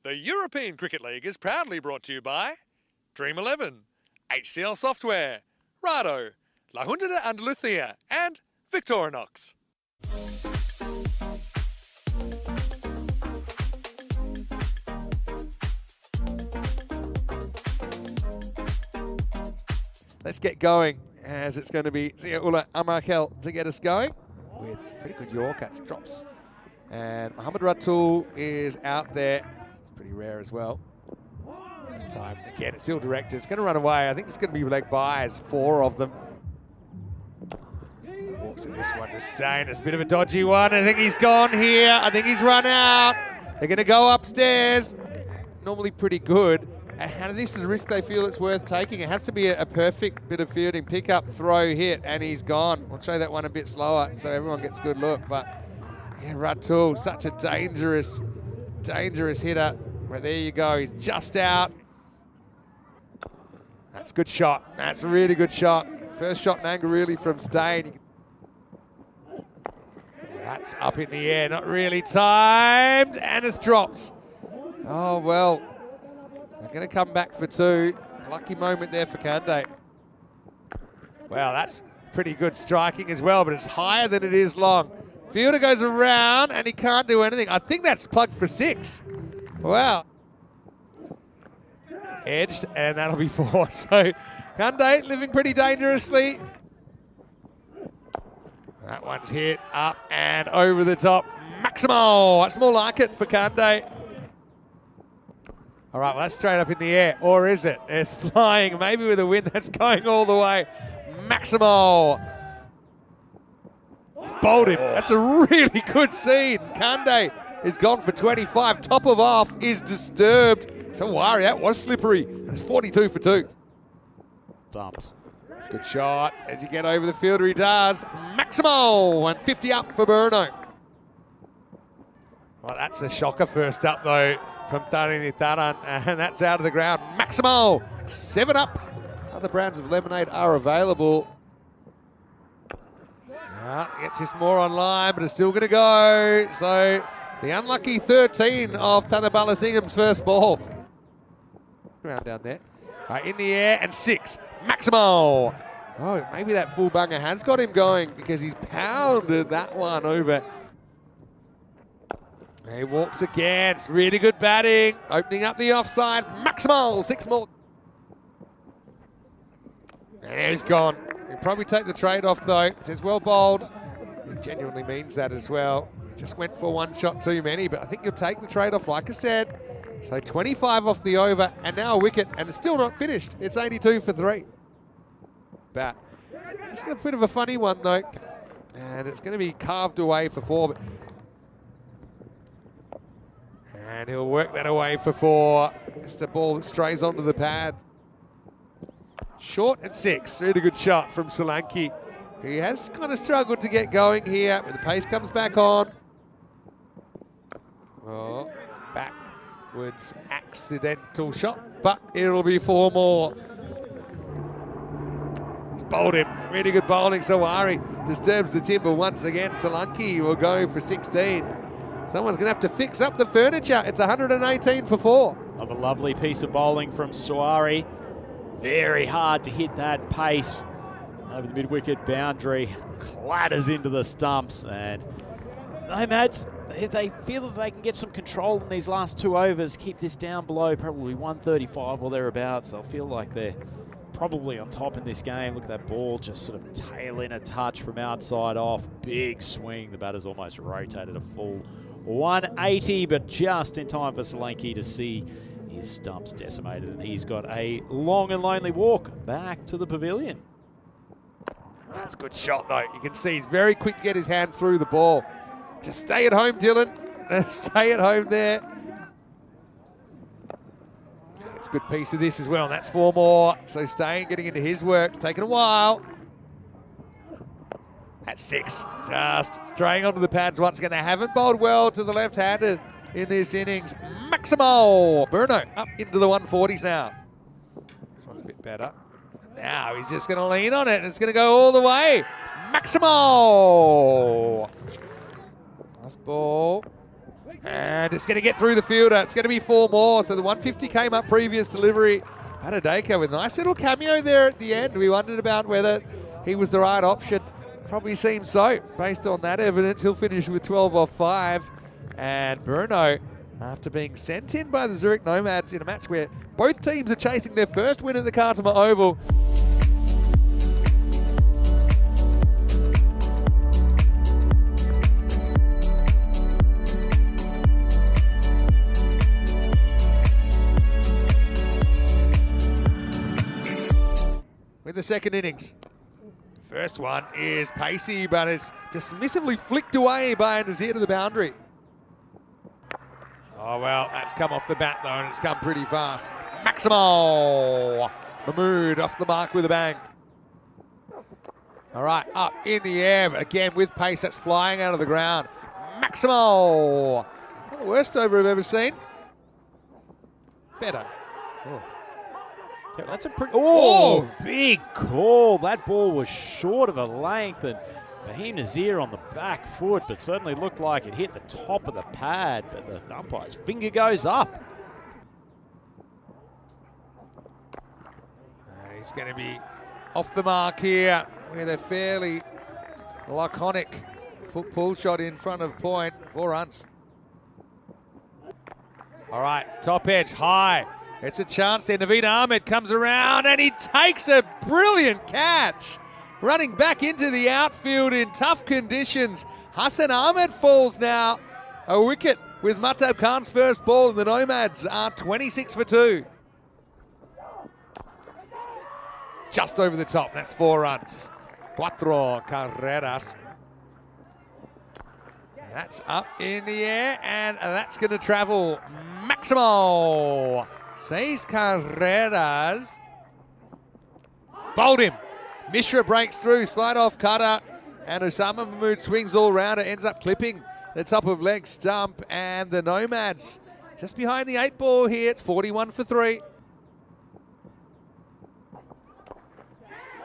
The European Cricket League is proudly brought to you by Dream 11, HCL Software, Rado, La Junta de Andalucía, and Victorinox. Let's get going, as it's going to be Ziaula Amarkel to get us going with a pretty good Yorker. Drops. And Mohamed Ratul is out there. It's pretty rare as well. That time, again, it's still directed. It's going to run away. I think it's going to be leg buys, 4 of them. Walks in this one to Stain. It's a bit of a dodgy one. I think he's gone here. I think he's run out. They're going to go upstairs. Normally pretty good. And this is a risk they feel it's worth taking. It has to be a perfect bit of fielding. Pick up, throw, hit, and he's gone. I'll show that one a bit slower so everyone gets a good look. But yeah, Ratul, such a dangerous hitter. But there you go, he's just out. That's a good shot. That's a really good shot. First shot in anger really from Stain. That's up in the air, not really timed, and it's dropped. Oh, well. They're going to come back for 2. Lucky moment there for Kande. Wow, that's pretty good striking as well, but it's higher than it is long. Fielder goes around, and he can't do anything. I think that's plugged for 6. Wow. Edged, and that'll be 4. So Kande living pretty dangerously. That one's hit up and over the top. Maximo! That's more like it for Kande. All right, well, that's straight up in the air, or is it? It's flying, maybe with a wind that's going all the way. Maximo. He's bowled him. That's a really good scene. Kande is gone for 25. Top of off is disturbed. So worry, that was slippery. And it's 42 for 2. Dumps. Good shot. As you get over the fielder, he does. Maximo, 150 up for Bruno. Well, that's a shocker first up, though, from Tarini Taran, and that's out of the ground. Maximo, 7 up. Other brands of lemonade are available. Gets this more online, but it's still going to go. So the unlucky 13 of Tanabala Singham's first ball. Around down there. In the air, and 6. Maximo. Oh, maybe that full bunger has got him going because he's pounded that one over. He walks again. It's really good batting. Opening up the offside. Maximo, 6 more. And he's gone. He'll probably take the trade off though. It says well bowled. He genuinely means that as well. He just went for 1 shot too many, but I think you'll take the trade off like I said. So 25 off the over and now a wicket, and it's still not finished. It's 82 for 3. Bat. This is a bit of a funny one though. And it's going to be carved away for 4. But and he'll work that away for 4. Just a ball that strays onto the pad. Short and 6. Really good shot from Solanki. He has kind of struggled to get going here, but the pace comes back on. Oh, backwards accidental shot, but it'll be 4 more. He's bowled him. Really good bowling. Sawari disturbs the timber once again. Solanki will go for 16. Someone's going to have to fix up the furniture. It's 118 for 4. Another lovely piece of bowling from Suari. Very hard to hit that pace over the mid-wicket boundary. Clatters into the stumps. And Nomads, they feel that they can get some control in these last 2 overs, keep this down below probably 135 or thereabouts. They'll feel like they're probably on top in this game. Look at that ball just sort of tail in a touch from outside off. Big swing. The batter's almost rotated a full 180, but just in time for Solanki to see his stumps decimated, and he's got a long and lonely walk back to the pavilion. That's a good shot though. You can see he's very quick to get his hands through the ball. Just stay at home, Dylan. Stay at home there. It's a good piece of this as well, and that's 4 more. So staying, getting into his work. It's taken a while. That's 6. Just straying onto the pads once again. They haven't bowled well to the left-handed in this innings. Maximo. Bruno up into the 140s now. This one's a bit better. Now he's just going to lean on it, and it's going to go all the way. Maximo. Last ball. And it's going to get through the fielder. It's going to be 4 more. So the 150 came up previous delivery. Adadeko with a nice little cameo there at the end. We wondered about whether he was the right option. Probably seems so. Based on that evidence, he'll finish with 12 off 5. And Bruno, after being sent in by the Zurich Nomads in a match where both teams are chasing their first win at the Katooma Oval. With the second innings. First one is pacey, but it's dismissively flicked away by Nazir to the boundary. Oh, well, that's come off the bat, though, and it's come pretty fast. Maximo Mahmood off the mark with a bang. All right, up in the air, but again with pace, that's flying out of the ground. Maximo! Not the worst over I've ever seen. Better. Oh. That's a pretty... Oh, big call. That ball was short of a length, and Fahim Nazir on the back foot, but certainly looked like it hit the top of the pad, but the umpire's finger goes up. He's going to be off the mark here with a fairly laconic foot pull shot in front of point. 4 runs. All right, top edge, high. It's a chance there. Naveed Ahmed comes around and he takes a brilliant catch. Running back into the outfield in tough conditions. Hassan Ahmed falls now. A wicket with Matab Khan's first ball, and the Nomads are 26 for 2. Just over the top, that's 4 runs. 4 carreras. That's up in the air, and that's going to travel. Maximo. 6 carreras. Bowled him. Mishra breaks through, slide off cutter, and Osama Mahmood swings all round. It ends up clipping the top of leg stump, and the Nomads just behind the 8 ball here. It's 41 for 3.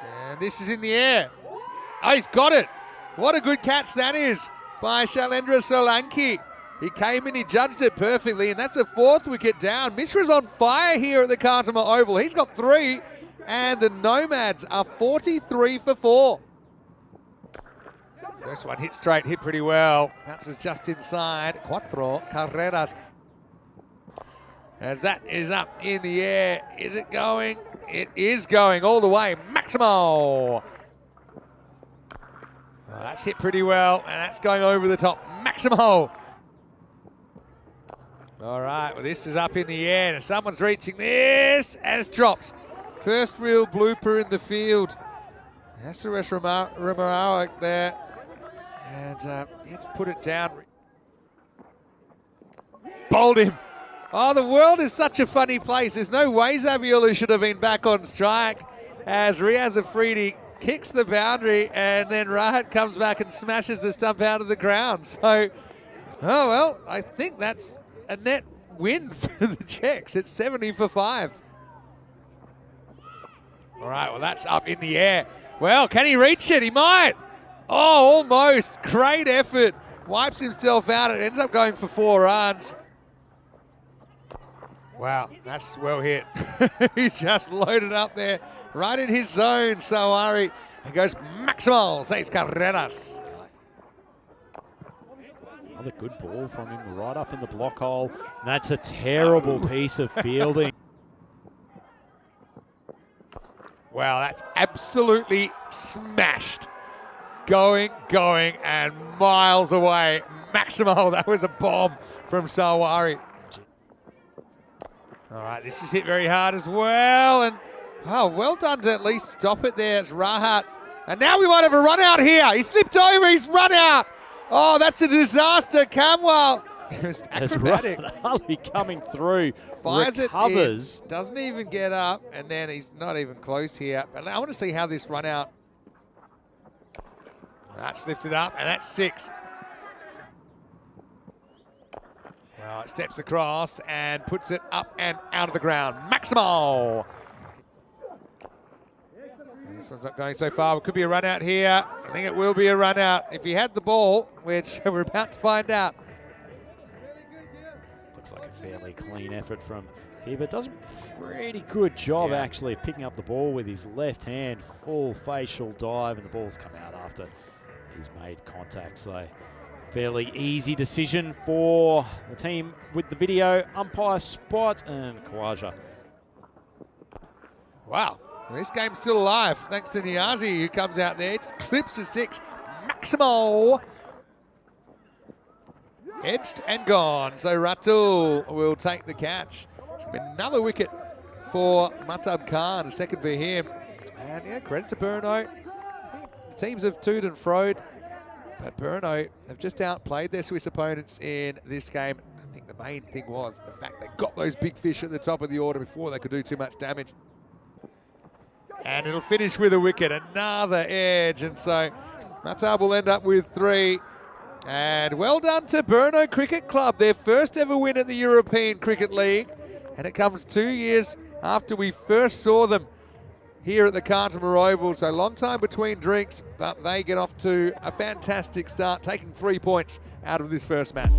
And this is in the air. Oh, he's got it. What a good catch that is by Shailendra Solanki. He came in, he judged it perfectly, and that's a 4th wicket down. Mishra's on fire here at the Katooma Oval. He's got 3, and the Nomads are 43 for 4. First one hit straight, hit pretty well. Bounces just inside. 4 carreras. As that is up in the air. Is it going? It is going all the way. Maximo. Oh, that's hit pretty well, and that's going over the top. Maximo. All right, well, this is up in the air. And someone's reaching this, and it's dropped. First real blooper in the field. That's Suresh Ramarawak there. And let's put it down. Bowled him. Oh, the world is such a funny place. There's no way Zabiola should have been back on strike as Riaz Afridi kicks the boundary, and then Rahat comes back and smashes the stump out of the ground. So, oh well, I think that's a net win for the Czechs. It's 70 for 5. All right, well, that's up in the air. Well, can he reach it? He might. Oh, almost. Great effort. Wipes himself out. It ends up going for 4 runs. Wow, that's well hit. He's just loaded up there, right in his zone, Sawari. And goes Maximo, 6 carreras. Another good ball from him right up in the block hole. That's a terrible piece of fielding. Wow, that's absolutely smashed. Going, and miles away. Maximo, that was a bomb from Sawari. All right, this is hit very hard as well. And, oh, well done to at least stop it there. It's Rahat. And now we might have a run out here. He slipped over, he's run out. Oh, that's a disaster. Camwell. It was acrobatic. Ali coming through, fires recovers. it in, doesn't even get up, and then he's not even close here. But I want to see how this run out. That's lifted up, and that's 6. Well, it steps across and puts it up and out of the ground. Maximo. This one's not going so far. It could be a run out here. I think it will be a run out if he had the ball, which we're about to find out. fairly clean effort from keeper. Does a pretty good job actually of picking up the ball with his left hand, full facial dive, and the ball's come out after he's made contact. So fairly easy decision for the team with the video umpire spot and Kawaja. Wow, this game's still alive thanks to Niazi, who comes out there, clips a 6. Maximo edged and gone. So Ratul will take the catch. Another wicket for Matab Khan, a second for him. And yeah, credit to Burno. The teams have toed and froed, but Burno have just outplayed their Swiss opponents in this game. I think the main thing was the fact they got those big fish at the top of the order before they could do too much damage. And it'll finish with a wicket, another edge. And so Matab will end up with 3. And well done to Burno Cricket Club, their first ever win at the European Cricket League. And it comes 2 years after we first saw them here at the Cartama Oval. So long time between drinks, but they get off to a fantastic start, taking 3 points out of this first match.